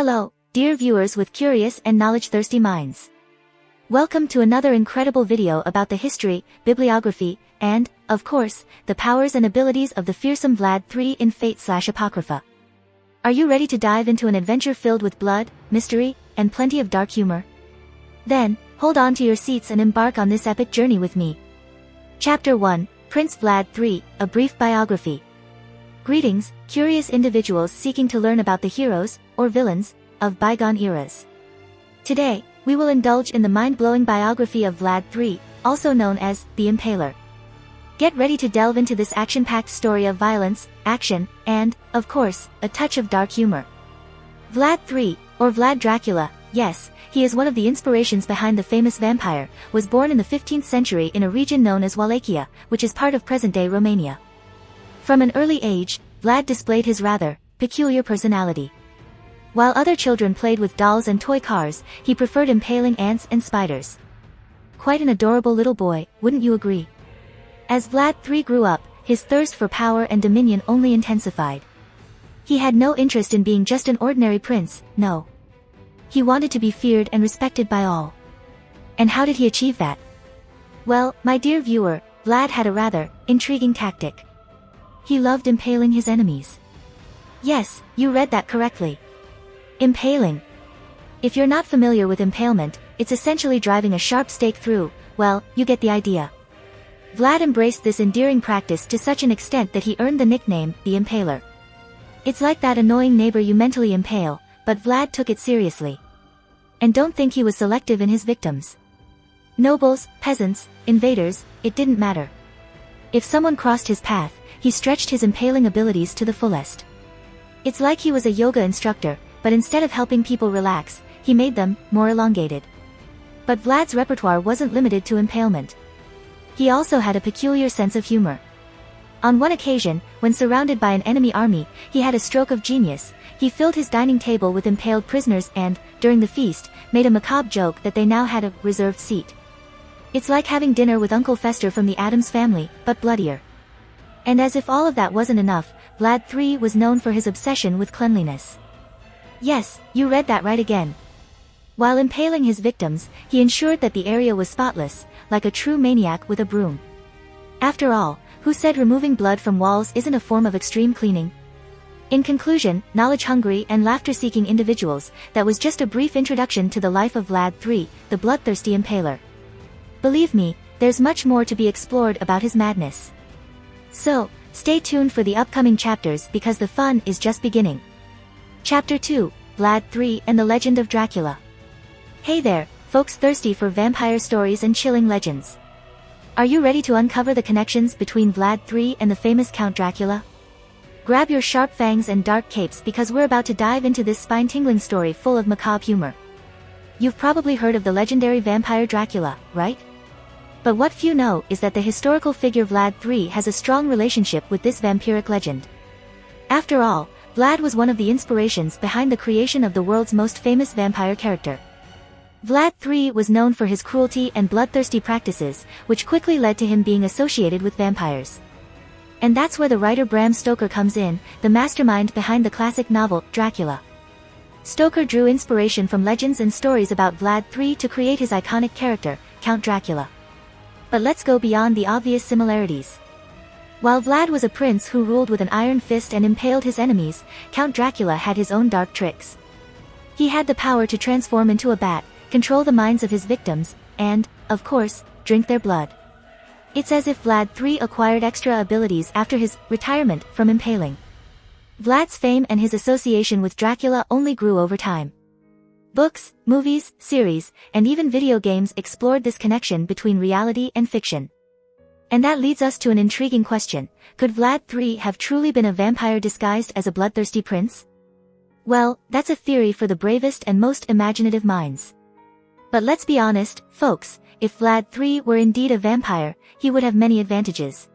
Hello, dear viewers with curious and knowledge-thirsty minds. Welcome to another incredible video about the history, bibliography, and, of course, the powers and abilities of the fearsome Vlad III in Fate/Apocrypha. Are you ready to dive into an adventure filled with blood, mystery, and plenty of dark humor? Then, hold on to your seats and embark on this epic journey with me. Chapter 1, Prince Vlad III, A Brief Biography. Greetings, curious individuals seeking to learn about the heroes, or villains, of bygone eras. Today, we will indulge in the mind-blowing biography of Vlad III, also known as the Impaler. Get ready to delve into this action-packed story of violence, action, and, of course, a touch of dark humor. Vlad III, or Vlad Dracula, yes, he is one of the inspirations behind the famous vampire, was born in the 15th century in a region known as Wallachia, which is part of present-day Romania. From an early age, Vlad displayed his rather peculiar personality. While other children played with dolls and toy cars, he preferred impaling ants and spiders. Quite an adorable little boy, wouldn't you agree? As Vlad III grew up, his thirst for power and dominion only intensified. He had no interest in being just an ordinary prince, no. He wanted to be feared and respected by all. And how did he achieve that? Well, my dear viewer, Vlad had a rather intriguing tactic. He loved impaling his enemies. Yes, you read that correctly. Impaling. If you're not familiar with impalement, it's essentially driving a sharp stake through, well, you get the idea. Vlad embraced this endearing practice to such an extent that he earned the nickname, the Impaler. It's like that annoying neighbor you mentally impale, but Vlad took it seriously. And don't think he was selective in his victims. Nobles, peasants, invaders, it didn't matter. If someone crossed his path, he stretched his impaling abilities to the fullest. It's like he was a yoga instructor, but instead of helping people relax, he made them more elongated. But Vlad's repertoire wasn't limited to impalement. He also had a peculiar sense of humor. On one occasion, when surrounded by an enemy army, he had a stroke of genius. He filled his dining table with impaled prisoners and, during the feast, made a macabre joke that they now had a reserved seat. It's like having dinner with Uncle Fester from the Addams Family, but bloodier. And as if all of that wasn't enough, Vlad III was known for his obsession with cleanliness. Yes, you read that right again. While impaling his victims, he ensured that the area was spotless, like a true maniac with a broom. After all, who said removing blood from walls isn't a form of extreme cleaning? In conclusion, knowledge-hungry and laughter-seeking individuals, that was just a brief introduction to the life of Vlad III, the bloodthirsty impaler. Believe me, there's much more to be explored about his madness. So, stay tuned for the upcoming chapters because the fun is just beginning. Chapter 2, Vlad III and the Legend of Dracula. Hey there, folks thirsty for vampire stories and chilling legends. Are you ready to uncover the connections between Vlad III and the famous Count Dracula? Grab your sharp fangs and dark capes because we're about to dive into this spine-tingling story full of macabre humor. You've probably heard of the legendary vampire Dracula, right? But what few know is that the historical figure Vlad III has a strong relationship with this vampiric legend. After all, Vlad was one of the inspirations behind the creation of the world's most famous vampire character. Vlad III was known for his cruelty and bloodthirsty practices, which quickly led to him being associated with vampires. And that's where the writer Bram Stoker comes in, the mastermind behind the classic novel, Dracula. Stoker drew inspiration from legends and stories about Vlad III to create his iconic character, Count Dracula. But let's go beyond the obvious similarities. While Vlad was a prince who ruled with an iron fist and impaled his enemies, Count Dracula had his own dark tricks. He had the power to transform into a bat, control the minds of his victims, and, of course, drink their blood. It's as if Vlad III acquired extra abilities after his retirement from impaling. Vlad's fame and his association with Dracula only grew over time. Books, movies, series, and even video games explored this connection between reality and fiction. And that leads us to an intriguing question: could Vlad III have truly been a vampire disguised as a bloodthirsty prince? Well, that's a theory for the bravest and most imaginative minds. But let's be honest, folks, if Vlad III were indeed a vampire, he would have many advantages.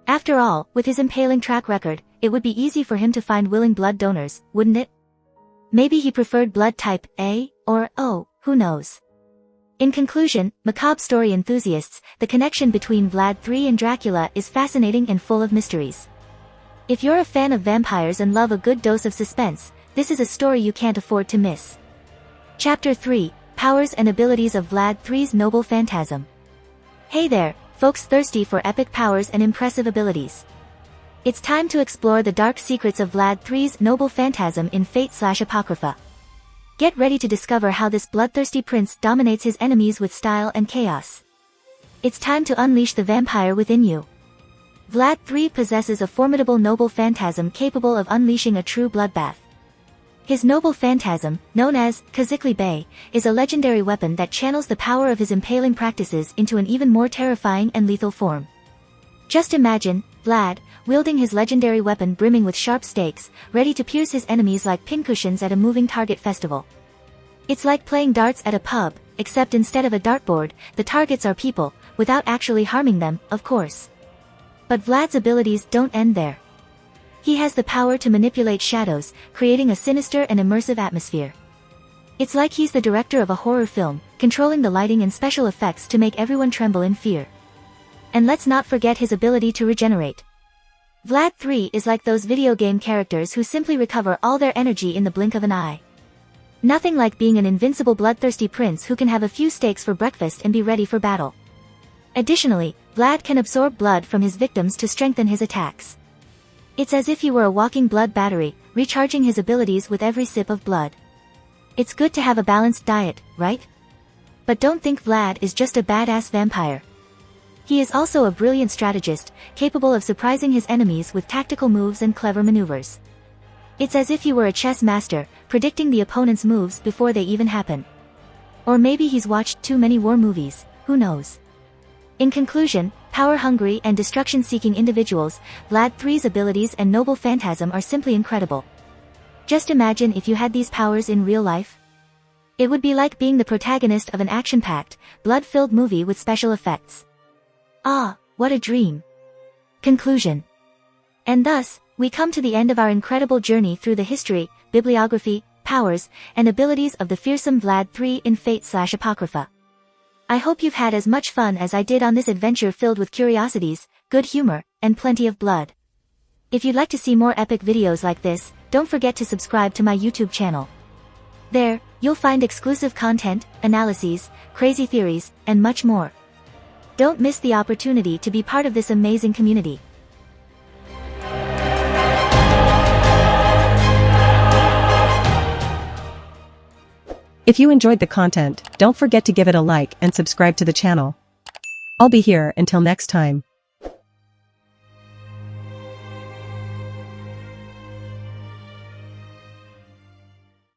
After all, with his impaling track record, it would be easy for him to find willing blood donors, wouldn't it? Maybe he preferred blood type A, or O, who knows? In conclusion, macabre story enthusiasts, the connection between Vlad III and Dracula is fascinating and full of mysteries. If you're a fan of vampires and love a good dose of suspense, this is a story you can't afford to miss. Chapter 3, Powers and Abilities of Vlad III's Noble Phantasm. Hey there, folks thirsty for epic powers and impressive abilities. It's time to explore the dark secrets of Vlad III's Noble Phantasm in Fate/Apocrypha. Get ready to discover how this bloodthirsty prince dominates his enemies with style and chaos. It's time to unleash the vampire within you. Vlad III possesses a formidable noble phantasm capable of unleashing a true bloodbath. His noble phantasm, known as Khazikli Bey, is a legendary weapon that channels the power of his impaling practices into an even more terrifying and lethal form. Just imagine, Vlad, wielding his legendary weapon brimming with sharp stakes, ready to pierce his enemies like pincushions at a moving target festival. It's like playing darts at a pub, except instead of a dartboard, the targets are people, without actually harming them, of course. But Vlad's abilities don't end there. He has the power to manipulate shadows, creating a sinister and immersive atmosphere. It's like he's the director of a horror film, controlling the lighting and special effects to make everyone tremble in fear. And let's not forget his ability to regenerate. Vlad III is like those video game characters who simply recover all their energy in the blink of an eye. Nothing like being an invincible bloodthirsty prince who can have a few steaks for breakfast and be ready for battle. Additionally, Vlad can absorb blood from his victims to strengthen his attacks. It's as if he were a walking blood battery, recharging his abilities with every sip of blood. It's good to have a balanced diet, right? But don't think Vlad is just a badass vampire. He is also a brilliant strategist, capable of surprising his enemies with tactical moves and clever maneuvers. It's as if he were a chess master, predicting the opponent's moves before they even happen. Or maybe he's watched too many war movies, who knows? In conclusion, power-hungry and destruction-seeking individuals, Vlad III's abilities and noble phantasm are simply incredible. Just imagine if you had these powers in real life. It would be like being the protagonist of an action-packed, blood-filled movie with special effects. Ah, what a dream. Conclusion. And thus, we come to the end of our incredible journey through the history, bibliography, powers, and abilities of the fearsome Vlad III in Fate/Apocrypha. I hope you've had as much fun as I did on this adventure filled with curiosities, good humor, and plenty of blood. If you'd like to see more epic videos like this, don't forget to subscribe to my YouTube channel. There, you'll find exclusive content, analyses, crazy theories, and much more. Don't miss the opportunity to be part of this amazing community. If you enjoyed the content, don't forget to give it a like and subscribe to the channel. I'll be here until next time.